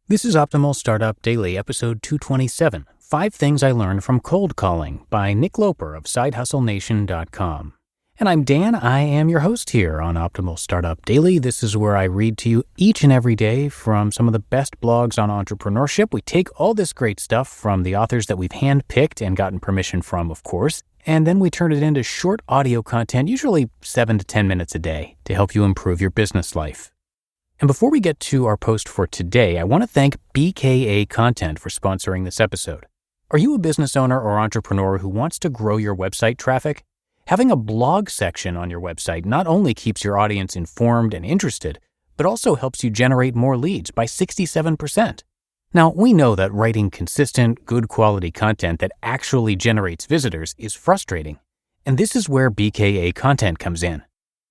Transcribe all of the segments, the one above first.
This is Optimal Startup Daily, episode 227, 5 Things I Learned from Cold Calling by Nick Loper of SideHustleNation.com. And I'm Dan. I am your host here on Optimal Startup Daily. This is where I read to you each and every day from some of the best blogs on entrepreneurship. We take all this great stuff from the authors that we've handpicked and gotten permission from, of course, and then we turn it into short audio content, usually 7 to 10 minutes a day, to help you improve your business life. And before we get to our post for today, I want to thank BKA Content for sponsoring this episode. Are you a business owner or entrepreneur who wants to grow your website traffic? Having a blog section on your website not only keeps your audience informed and interested, but also helps you generate more leads by 67%. Now, we know that writing consistent, good quality content that actually generates visitors is frustrating, and this is where BKA Content comes in.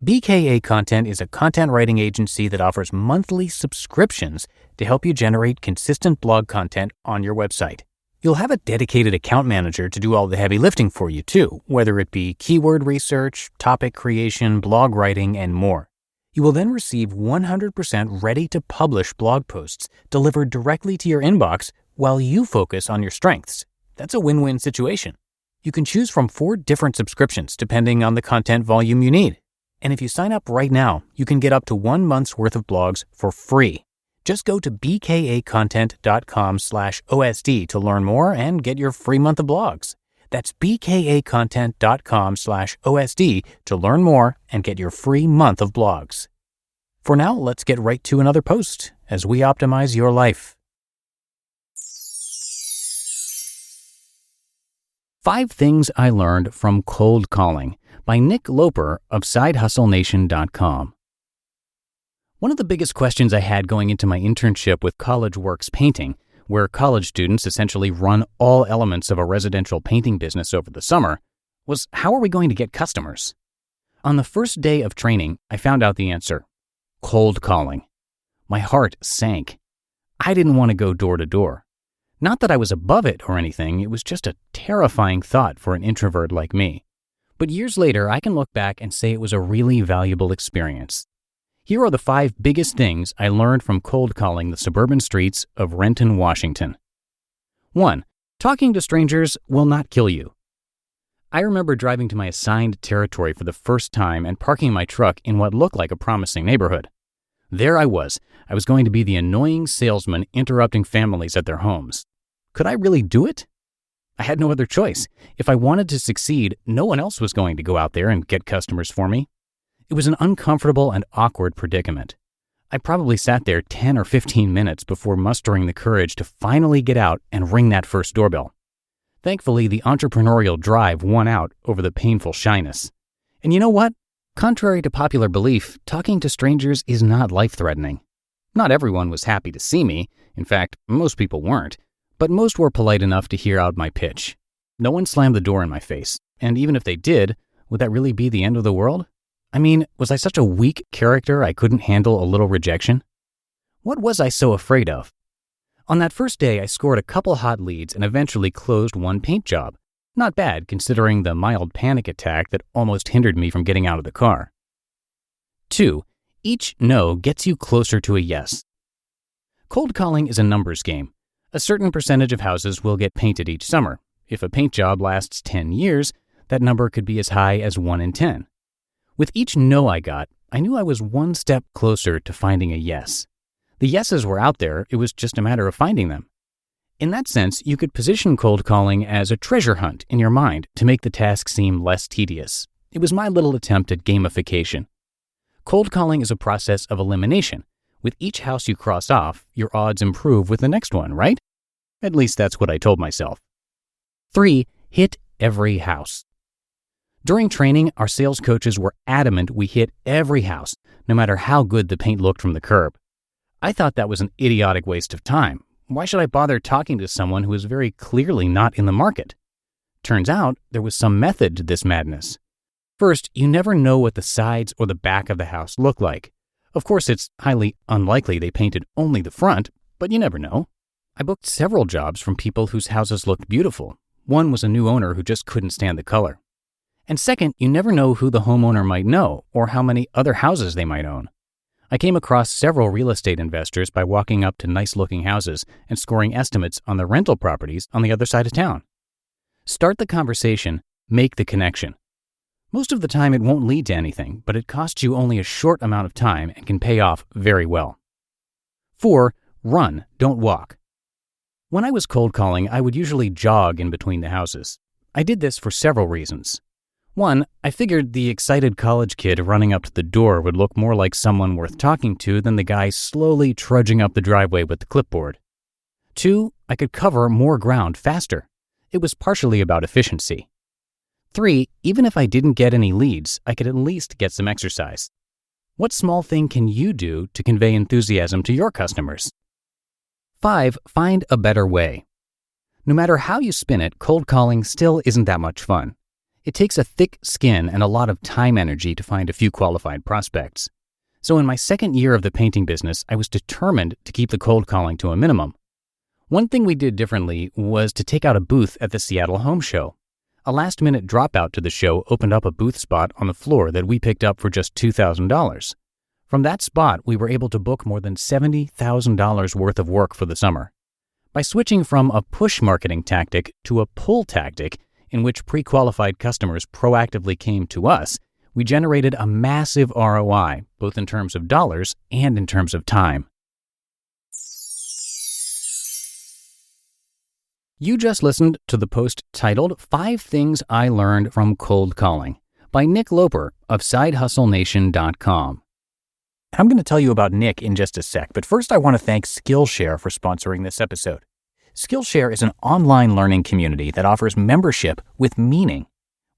BKA Content is a content writing agency that offers monthly subscriptions to help you generate consistent blog content on your website. You'll have a dedicated account manager to do all the heavy lifting for you too, whether it be keyword research, topic creation, blog writing, and more. You will then receive 100% ready-to-publish blog posts delivered directly to your inbox while you focus on your strengths. That's a win-win situation. You can choose from 4 different subscriptions depending on the content volume you need. And if you sign up right now, you can get up to 1 month's worth of blogs for free. Just go to bkacontent.com/OSD to learn more and get your free month of blogs. That's bkacontent.com/OSD to learn more and get your free month of blogs. For now, let's get right to another post as we optimize your life. 5 Things I Learned from Cold Calling by Nick Loper of SideHustleNation.com. One of the biggest questions I had going into my internship with College Works Painting, where college students essentially run all elements of a residential painting business over the summer, was how are we going to get customers? On the first day of training, I found out the answer: cold calling. My heart sank. I didn't want to go door to door. Not that I was above it or anything, it was just a terrifying thought for an introvert like me. But years later, I can look back and say it was a really valuable experience. Here are the 5 biggest things I learned from cold calling the suburban streets of Renton, Washington. 1. Talking to strangers will not kill you. I remember driving to my assigned territory for the first time and parking my truck in what looked like a promising neighborhood. There I was going to be the annoying salesman interrupting families at their homes. Could I really do it? I had no other choice. If I wanted to succeed, no one else was going to go out there and get customers for me. It was an uncomfortable and awkward predicament. I probably sat there 10 or 15 minutes before mustering the courage to finally get out and ring that first doorbell. Thankfully, the entrepreneurial drive won out over the painful shyness. And you know what? Contrary to popular belief, talking to strangers is not life-threatening. Not everyone was happy to see me. In fact, most people weren't. But most were polite enough to hear out my pitch. No one slammed the door in my face, and even if they did, would that really be the end of the world? I mean, was I such a weak character I couldn't handle a little rejection? What was I so afraid of? On that first day, I scored a couple hot leads and eventually closed 1 paint job. Not bad, considering the mild panic attack that almost hindered me from getting out of the car. 2. Each no gets you closer to a yes. Cold calling is a numbers game. A certain percentage of houses will get painted each summer. If a paint job lasts 10 years, that number could be as high as 1 in 10. With each no I got, I knew I was 1 step closer to finding a yes. The yeses were out there, it was just a matter of finding them. In that sense, you could position cold calling as a treasure hunt in your mind to make the task seem less tedious. It was my little attempt at gamification. Cold calling is a process of elimination. With each house you cross off, your odds improve with the next one, right? At least that's what I told myself. 3. Hit every house. During training, our sales coaches were adamant we hit every house, no matter how good the paint looked from the curb. I thought that was an idiotic waste of time. Why should I bother talking to someone who is very clearly not in the market? Turns out there was some method to this madness. First, you never know what the sides or the back of the house look like. Of course, it's highly unlikely they painted only the front, but you never know. I booked several jobs from people whose houses looked beautiful. One was a new owner who just couldn't stand the color. And second, you never know who the homeowner might know or how many other houses they might own. I came across several real estate investors by walking up to nice-looking houses and scoring estimates on the rental properties on the other side of town. Start the conversation, make the connection. Most of the time it won't lead to anything, but it costs you only a short amount of time and can pay off very well. 4. Run, don't walk. When I was cold calling, I would usually jog in between the houses. I did this for several reasons. 1, I figured the excited college kid running up to the door would look more like someone worth talking to than the guy slowly trudging up the driveway with the clipboard. 2, I could cover more ground faster. It was partially about efficiency. 3, even if I didn't get any leads, I could at least get some exercise. What small thing can you do to convey enthusiasm to your customers? 5, find a better way. No matter how you spin it, cold calling still isn't that much fun. It takes a thick skin and a lot of time energy to find a few qualified prospects. So in my second year of the painting business, I was determined to keep the cold calling to a minimum. One thing we did differently was to take out a booth at the Seattle Home Show. A last-minute dropout to the show opened up a booth spot on the floor that we picked up for just $2,000. From that spot, we were able to book more than $70,000 worth of work for the summer. By switching from a push marketing tactic to a pull tactic, in which pre-qualified customers proactively came to us, we generated a massive ROI, both in terms of dollars and in terms of time. You just listened to the post titled 5 Things I Learned from Cold Calling by Nick Loper of SideHustleNation.com. I'm going to tell you about Nick in just a sec, but first I want to thank Skillshare for sponsoring this episode. Skillshare is an online learning community that offers membership with meaning.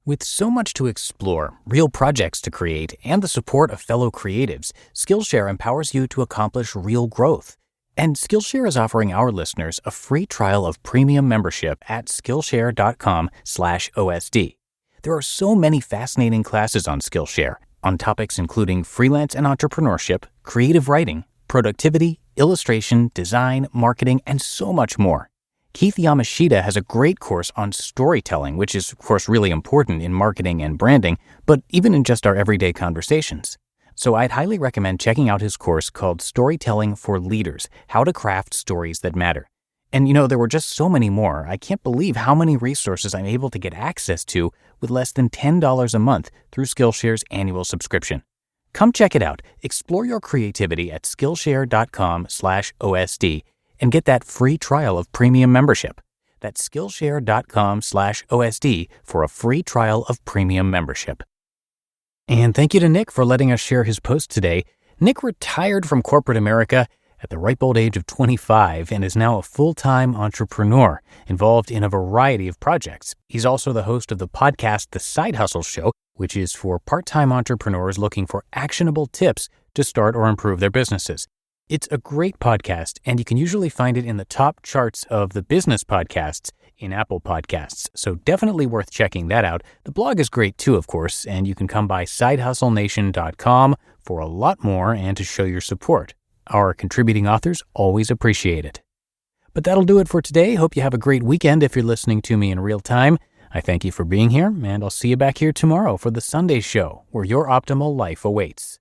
With so much to explore, real projects to create, and the support of fellow creatives, Skillshare empowers you to accomplish real growth. And Skillshare is offering our listeners a free trial of premium membership at Skillshare.com/OSD. There are so many fascinating classes on Skillshare on topics including freelance and entrepreneurship, creative writing, productivity, illustration, design, marketing, and so much more. Keith Yamashita has a great course on storytelling, which is, of course, really important in marketing and branding, but even in just our everyday conversations. So I'd highly recommend checking out his course called Storytelling for Leaders, How to Craft Stories That Matter. And there were just so many more. I can't believe how many resources I'm able to get access to with less than $10 a month through Skillshare's annual subscription. Come check it out. Explore your creativity at Skillshare.com/OSD and get that free trial of premium membership. That's Skillshare.com/OSD for a free trial of premium membership. And thank you to Nick for letting us share his post today. Nick retired from corporate America at the ripe old age of 25 and is now a full-time entrepreneur involved in a variety of projects. He's also the host of the podcast The Side Hustle Show, which is for part-time entrepreneurs looking for actionable tips to start or improve their businesses. It's a great podcast, and you can usually find it in the top charts of the business podcasts in Apple Podcasts, so definitely worth checking that out. The blog is great too, of course, and you can come by SideHustleNation.com for a lot more and to show your support. Our contributing authors always appreciate it. But that'll do it for today. Hope you have a great weekend if you're listening to me in real time. I thank you for being here, and I'll see you back here tomorrow for the Sunday show, where your optimal life awaits.